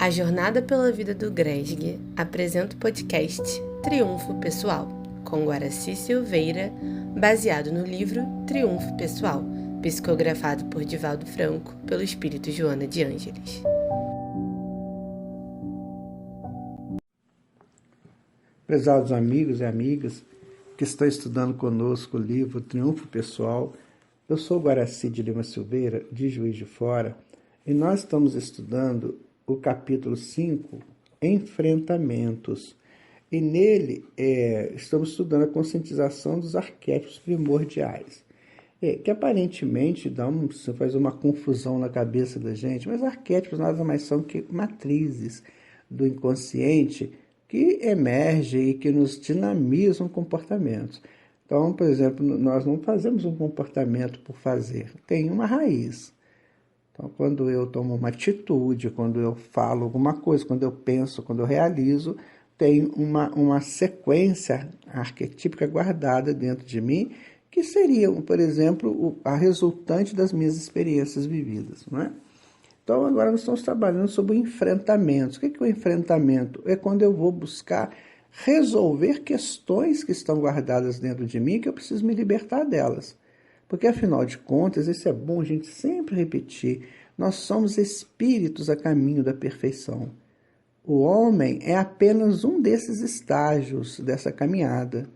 A Jornada pela Vida do Gresg apresenta o podcast Triunfo Pessoal, com Guaraci Silveira, baseado no livro Triunfo Pessoal, psicografado por Divaldo Franco, pelo espírito Joana de Ângeles. Prezados amigos e amigas que estão estudando conosco o livro Triunfo Pessoal, eu sou Guaraci de Lima Silveira, de Juiz de Fora, e nós estamos estudando o capítulo 5, Enfrentamentos. E nele estamos estudando a conscientização dos arquétipos primordiais, que aparentemente faz uma confusão na cabeça da gente, mas arquétipos nada mais são que matrizes do inconsciente que emergem e que nos dinamizam comportamentos. Então, por exemplo, nós não fazemos um comportamento por fazer, tem uma raiz. Então, quando eu tomo uma atitude, quando eu falo alguma coisa, quando eu penso, quando eu realizo, tem uma sequência arquetípica guardada dentro de mim, que seria, por exemplo, a resultante das minhas experiências vividas, não é? Então, agora nós estamos trabalhando sobre enfrentamentos. O que é o enfrentamento? É quando eu vou buscar resolver questões que estão guardadas dentro de mim, que eu preciso me libertar delas. Porque, afinal de contas, isso é bom a gente sempre repetir, nós somos espíritos a caminho da perfeição. O homem é apenas um desses estágios dessa caminhada.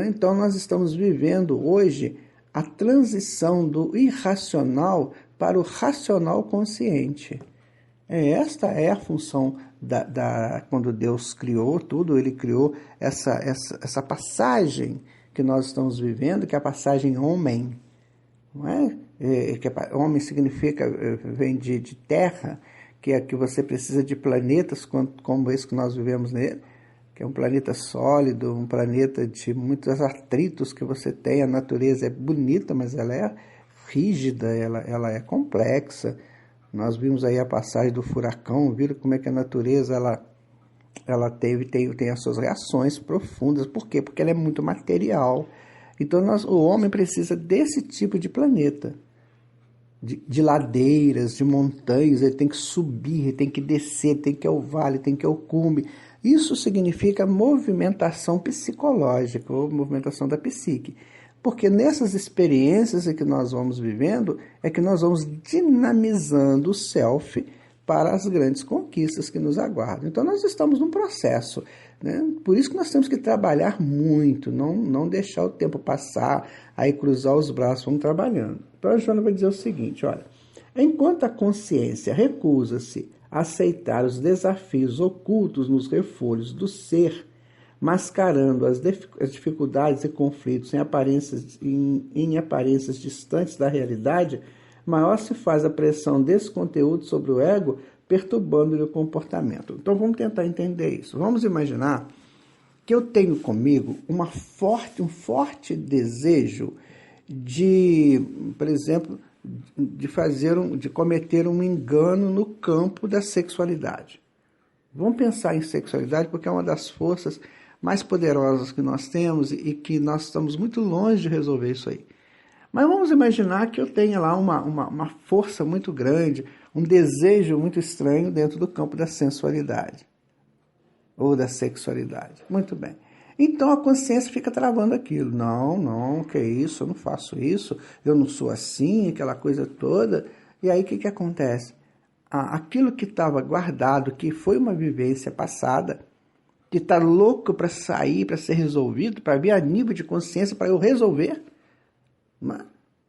Então, nós estamos vivendo hoje a transição do irracional para o racional consciente. Esta é a função quando Deus criou tudo, ele criou essa passagem que nós estamos vivendo, que é a passagem homem. Não é? Homem significa, vem de terra, que é que você precisa de planetas como esse que nós vivemos nele, que é um planeta sólido, um planeta de muitos atritos que você tem. A natureza é bonita, mas ela é rígida, ela é complexa. Nós vimos aí a passagem do furacão, viram como é que a natureza ela tem as suas reações profundas. Por quê? Porque ela é muito material. Então o homem precisa desse tipo de planeta, de ladeiras, de montanhas. Ele tem que subir, ele tem que descer, tem que ir ao vale, tem que ir ao cume. Isso significa movimentação psicológica, ou movimentação da psique. Porque nessas experiências que nós vamos vivendo, é que nós vamos dinamizando o self para as grandes conquistas que nos aguardam. Então nós estamos num processo, né? Por isso que nós temos que trabalhar muito, não deixar o tempo passar, aí cruzar os braços, vamos trabalhando. Então a Joana vai dizer o seguinte, olha, enquanto a consciência recusa-se a aceitar os desafios ocultos nos refolhos do ser, mascarando as dificuldades e conflitos em aparências distantes da realidade, maior se faz a pressão desse conteúdo sobre o ego, perturbando-lhe o comportamento. Então vamos tentar entender isso. Vamos imaginar que eu tenho comigo um forte desejo de, por exemplo, de cometer um engano no campo da sexualidade. Vamos pensar em sexualidade porque é uma das forças mais poderosas que nós temos e que nós estamos muito longe de resolver isso aí. Mas vamos imaginar que eu tenha lá uma força muito grande, um desejo muito estranho dentro do campo da sensualidade ou da sexualidade. Muito bem. Então a consciência fica travando aquilo. Não, que isso, eu não faço isso, eu não sou assim, aquela coisa toda. E aí o que acontece? Aquilo que estava guardado, que foi uma vivência passada, que está louco para sair, para ser resolvido, para vir a nível de consciência, para eu resolver.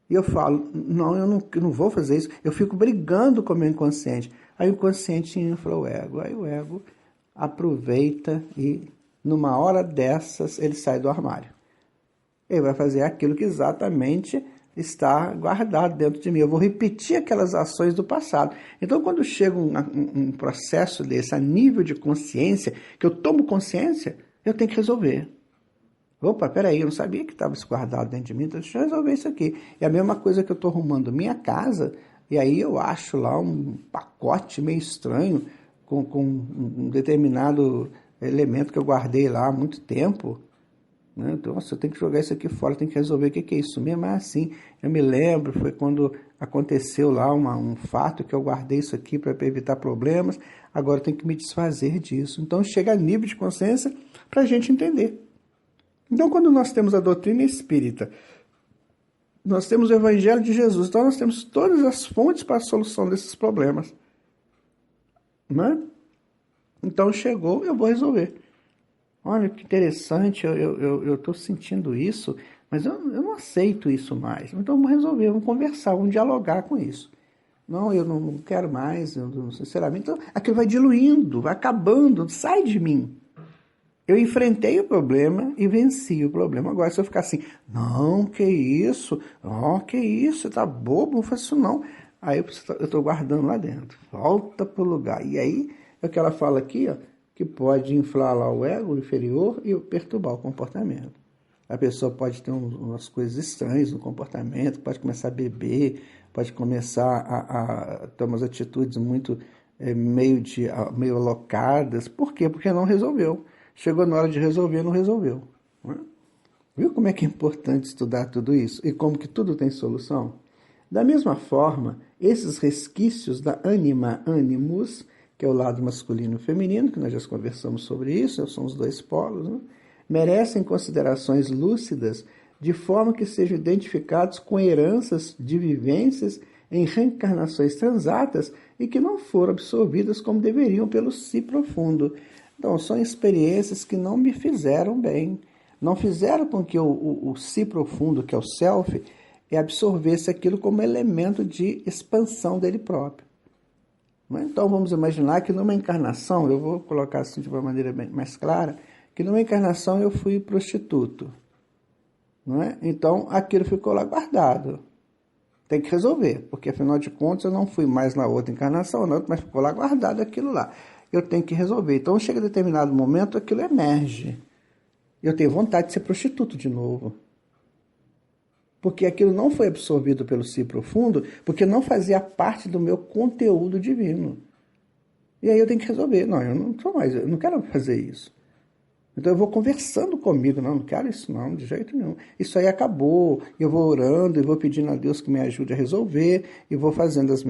E eu falo, eu não vou fazer isso. Eu fico brigando com o meu inconsciente. Aí o inconsciente infla o ego. Aí o ego aproveita e, numa hora dessas, ele sai do armário. Ele vai fazer aquilo que exatamente está guardado dentro de mim. Eu vou repetir aquelas ações do passado. Então, quando chega um processo desse, a nível de consciência, que eu tomo consciência, eu tenho que resolver. Opa, peraí, eu não sabia que estava guardado dentro de mim, então deixa eu resolver isso aqui. É a mesma coisa que eu estou arrumando minha casa, e aí eu acho lá um pacote meio estranho, com um determinado elemento que eu guardei lá há muito tempo. Então, eu tenho que jogar isso aqui fora, tenho que resolver o que é isso mesmo. Assim, eu me lembro, foi quando aconteceu lá um fato que eu guardei isso aqui para evitar problemas, agora eu tenho que me desfazer disso. Então chega a nível de consciência para a gente entender. Então quando nós temos a doutrina espírita, nós temos o Evangelho de Jesus, então nós temos todas as fontes para a solução desses problemas. Não é? Então chegou, eu vou resolver. Olha que interessante, eu estou sentindo isso, mas eu não aceito isso mais. Então vamos resolver, vamos conversar, vamos dialogar com isso. Não, eu não quero mais, sinceramente. Então aquilo vai diluindo, vai acabando, sai de mim. Eu enfrentei o problema e venci o problema. Agora, se eu ficar assim, não, que isso? Oh, que isso? Você tá bobo? Não faz isso não. Aí eu estou guardando lá dentro. Volta pro lugar. E aí, é o que ela fala aqui, ó, que pode inflar lá o ego inferior e perturbar o comportamento. A pessoa pode ter umas coisas estranhas no comportamento, pode começar a beber, pode começar a ter umas atitudes muito meio alocadas. Por quê? Porque não resolveu. Chegou na hora de resolver, não resolveu. Não é? Viu como é que é importante estudar tudo isso? E como que tudo tem solução? Da mesma forma, esses resquícios da anima animus, que é o lado masculino e feminino, que nós já conversamos sobre isso, são os dois polos, né? Merecem considerações lúcidas, de forma que sejam identificados com heranças de vivências em reencarnações transatas e que não foram absorvidas como deveriam pelo si profundo. Então, são experiências que não me fizeram bem, não fizeram com que o si profundo, que é o self, absorvesse aquilo como elemento de expansão dele próprio. Então, vamos imaginar que numa encarnação, eu vou colocar assim de uma maneira bem mais clara, que numa encarnação eu fui prostituto. Não é? Então, aquilo ficou lá guardado. Tem que resolver, porque afinal de contas eu não fui mais na outra encarnação, mas ficou lá guardado aquilo lá. Eu tenho que resolver. Então, chega a determinado momento, aquilo emerge. Eu tenho vontade de ser prostituto de novo. Porque aquilo não foi absorvido pelo si profundo, porque não fazia parte do meu conteúdo divino. E aí eu tenho que resolver. Não, eu não sou mais, eu não quero fazer isso. Então eu vou conversando comigo, não quero isso não, de jeito nenhum. Isso aí acabou, eu vou orando e vou pedindo a Deus que me ajude a resolver e vou fazendo os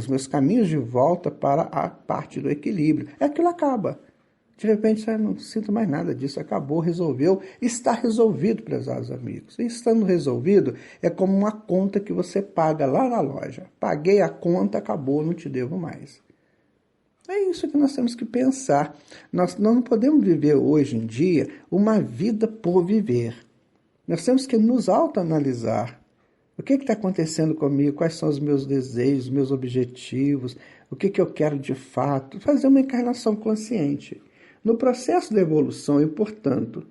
meus caminhos de volta para a parte do equilíbrio. Aquilo acaba. De repente, eu não sinto mais nada disso, acabou, resolveu, está resolvido, prezados amigos. E estando resolvido, é como uma conta que você paga lá na loja. Paguei a conta, acabou, não te devo mais. É isso que nós temos que pensar. Nós não podemos viver hoje em dia uma vida por viver. Nós temos que nos autoanalisar. O que está acontecendo comigo? Quais são os meus desejos, meus objetivos? O que eu quero de fato? Fazer uma encarnação consciente. No processo da evolução e, portanto,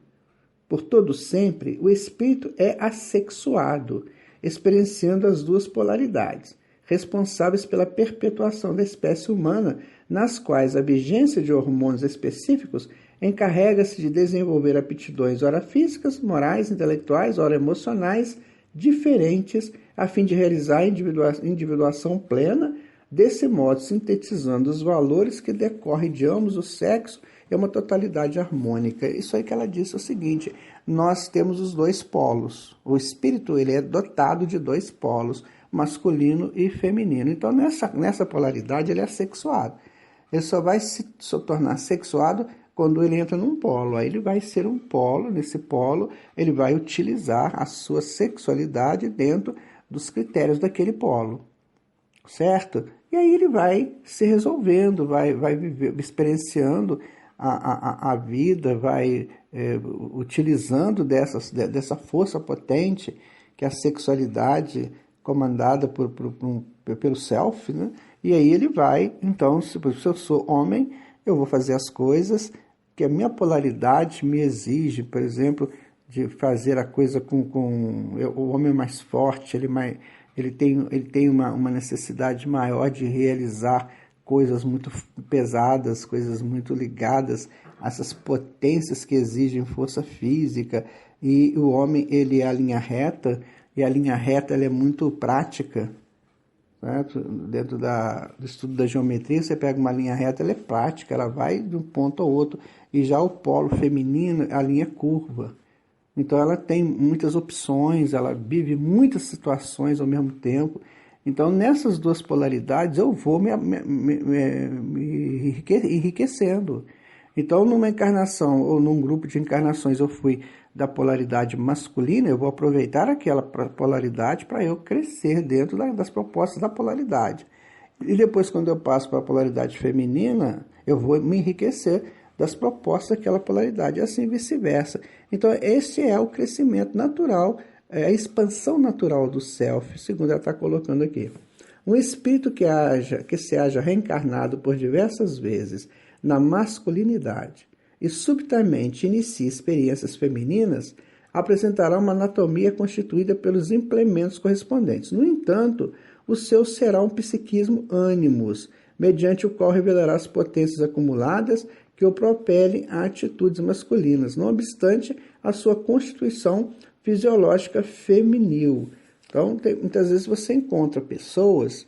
por todo sempre, o espírito é assexuado, experienciando as duas polaridades, responsáveis pela perpetuação da espécie humana, nas quais a vigência de hormônios específicos encarrega-se de desenvolver aptidões ora físicas, morais, intelectuais, ora emocionais, diferentes, a fim de realizar a individuação plena, desse modo sintetizando os valores que decorrem de ambos os sexos em uma totalidade harmônica. Isso aí que ela disse é o seguinte: nós temos os dois polos. O espírito ele é dotado de dois polos, masculino e feminino. Então, nessa polaridade, ele é sexuado. Ele só vai se tornar sexuado quando ele entra num polo. Aí ele vai ser um polo, nesse polo, ele vai utilizar a sua sexualidade dentro dos critérios daquele polo. Certo? E aí ele vai se resolvendo, vai viver, experienciando a vida, vai utilizando dessa força potente que é a sexualidade comandada pelo self, né? E aí ele vai, então, se eu sou homem, eu vou fazer as coisas que a minha polaridade me exige, por exemplo, de fazer a coisa o homem é mais forte, ele tem uma necessidade maior de realizar coisas muito pesadas, coisas muito ligadas a essas potências que exigem força física, e o homem ele é a linha reta, e a linha reta ela é muito prática, certo? Dentro do estudo da geometria, você pega uma linha reta, ela é prática, ela vai de um ponto ao outro. E já o polo feminino, a linha curva. Então ela tem muitas opções, ela vive muitas situações ao mesmo tempo. Então nessas duas polaridades eu vou me enriquecendo. Então numa encarnação ou num grupo de encarnações eu fui da polaridade masculina, eu vou aproveitar aquela polaridade para eu crescer dentro das propostas da polaridade. E depois, quando eu passo para a polaridade feminina, eu vou me enriquecer das propostas daquela polaridade, e assim vice-versa. Então, esse é o crescimento natural, a expansão natural do self, segundo ela está colocando aqui. Um espírito que se haja reencarnado por diversas vezes na masculinidade e subitamente inicie experiências femininas, apresentará uma anatomia constituída pelos implementos correspondentes. No entanto, o seu será um psiquismo ânimos, mediante o qual revelará as potências acumuladas que o propelem a atitudes masculinas, não obstante a sua constituição fisiológica feminil. Então, muitas vezes você encontra pessoas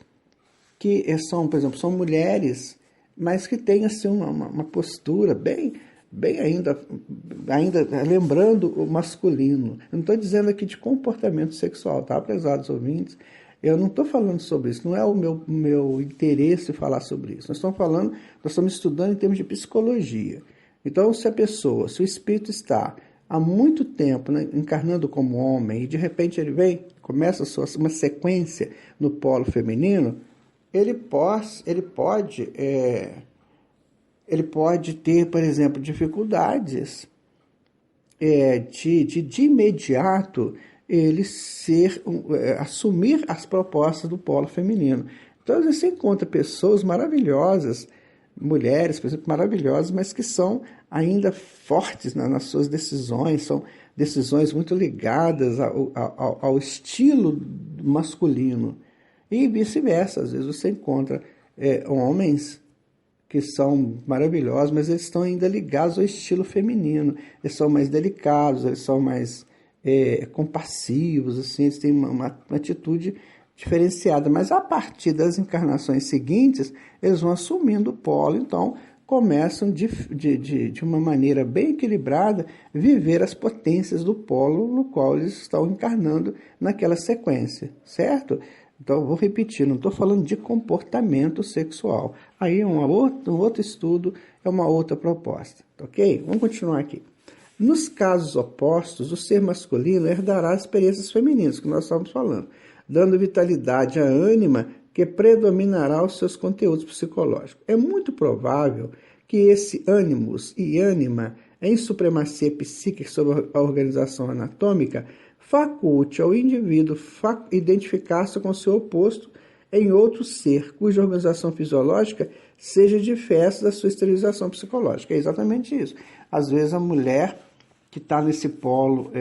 que são, por exemplo, são mulheres, mas que têm assim, uma postura bem ainda lembrando o masculino. Eu não estou dizendo aqui de comportamento sexual, tá, prezados ouvintes? Eu não estou falando sobre isso, não é o meu interesse falar sobre isso. Nós estamos estudando em termos de psicologia. Então, se o espírito está há muito tempo, né, encarnando como homem, e de repente ele começa uma sequência no polo feminino, ele pode ter, por exemplo, dificuldades de imediato ele assumir as propostas do polo feminino. Então, você encontra pessoas maravilhosas, mulheres, por exemplo, maravilhosas, mas que são ainda fortes nas suas decisões, são decisões muito ligadas ao estilo masculino. E vice-versa, às vezes você encontra homens que são maravilhosos, mas eles estão ainda ligados ao estilo feminino. Eles são mais delicados, eles são mais compassivos, assim, eles têm uma atitude diferenciada. Mas a partir das encarnações seguintes, eles vão assumindo o polo, então começam de uma maneira bem equilibrada viver as potências do polo no qual eles estão encarnando naquela sequência, certo? Então, vou repetir, não estou falando de comportamento sexual. Aí é um outro estudo, é uma outra proposta, ok? Vamos continuar aqui. Nos casos opostos, o ser masculino herdará as experiências femininas, que nós estamos falando, dando vitalidade à ânima que predominará os seus conteúdos psicológicos. É muito provável que esse ânimos e ânima, em supremacia psíquica sobre a organização anatômica, faculte ao indivíduo identificar-se com seu oposto em outro ser, cuja organização fisiológica seja diversa da sua esterilização psicológica. É exatamente isso. Às vezes a mulher que está nesse polo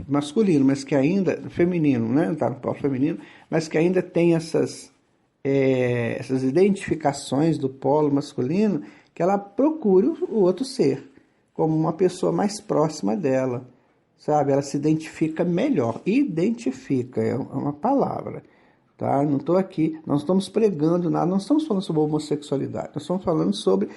masculino, mas que ainda, feminino, né? Está no polo feminino, mas que ainda tem essas identificações do polo masculino, que ela procure o outro ser, como uma pessoa mais próxima dela. Sabe, ela se identifica melhor. Identifica é uma palavra, tá? Não estou aqui, não estamos pregando nada, não estamos falando sobre homossexualidade, nós estamos falando sobre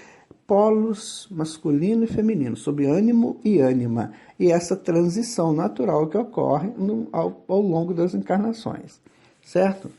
polos masculino e feminino, sobre ânimo e ânima, e essa transição natural que ocorre ao longo das encarnações, certo?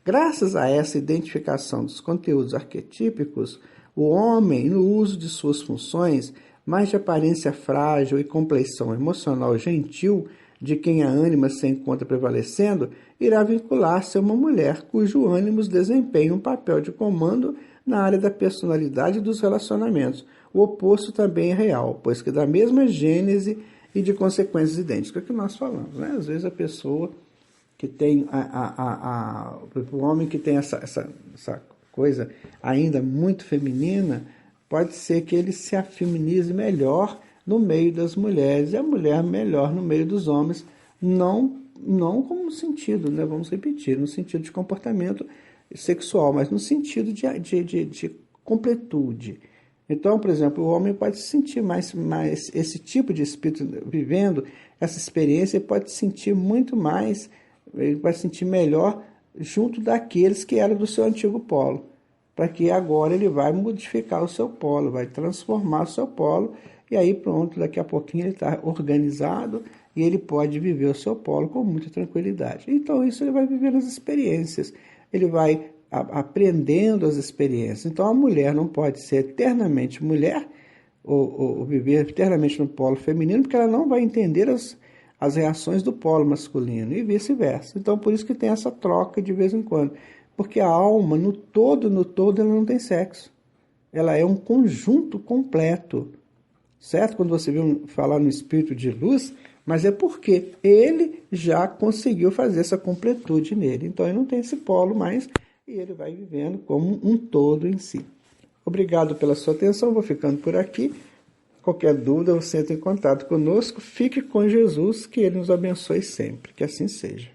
Graças a essa identificação dos conteúdos arquetípicos, o homem, no uso de suas funções, mais de aparência frágil e compleição emocional gentil de quem a ânima se encontra prevalecendo, irá vincular-se a uma mulher cujo ânimos desempenha um papel de comando na área da personalidade e dos relacionamentos. O oposto também é real, pois que da mesma gênese e de consequências idênticas, é o que nós falamos, né? Às vezes a pessoa que tem o homem que tem essa coisa ainda muito feminina, pode ser que ele se afeminize melhor no meio das mulheres e a mulher melhor no meio dos homens, não como sentido, né? Vamos repetir, no sentido de comportamento sexual, mas no sentido de completude. Então, por exemplo, o homem pode se sentir mais esse tipo de espírito vivendo essa experiência, ele pode se sentir muito mais, ele vai se sentir melhor junto daqueles que eram do seu antigo polo, para que agora ele vai modificar o seu polo, vai transformar o seu polo e aí pronto, daqui a pouquinho ele está organizado e ele pode viver o seu polo com muita tranquilidade. Então isso ele vai viver nas experiências, ele vai aprendendo as experiências. Então a mulher não pode ser eternamente mulher ou viver eternamente no polo feminino, porque ela não vai entender as reações do polo masculino e vice-versa. Então por isso que tem essa troca de vez em quando, porque a alma no todo ela não tem sexo, ela é um conjunto completo, certo? Quando você viu falar no espírito de luz, mas é porque ele já conseguiu fazer essa completude nele, então ele não tem esse polo mais e ele vai vivendo como um todo em si. Obrigado pela sua atenção, vou ficando por aqui. Qualquer dúvida, você entra em contato conosco. Fique com Jesus, que Ele nos abençoe sempre. Que assim seja.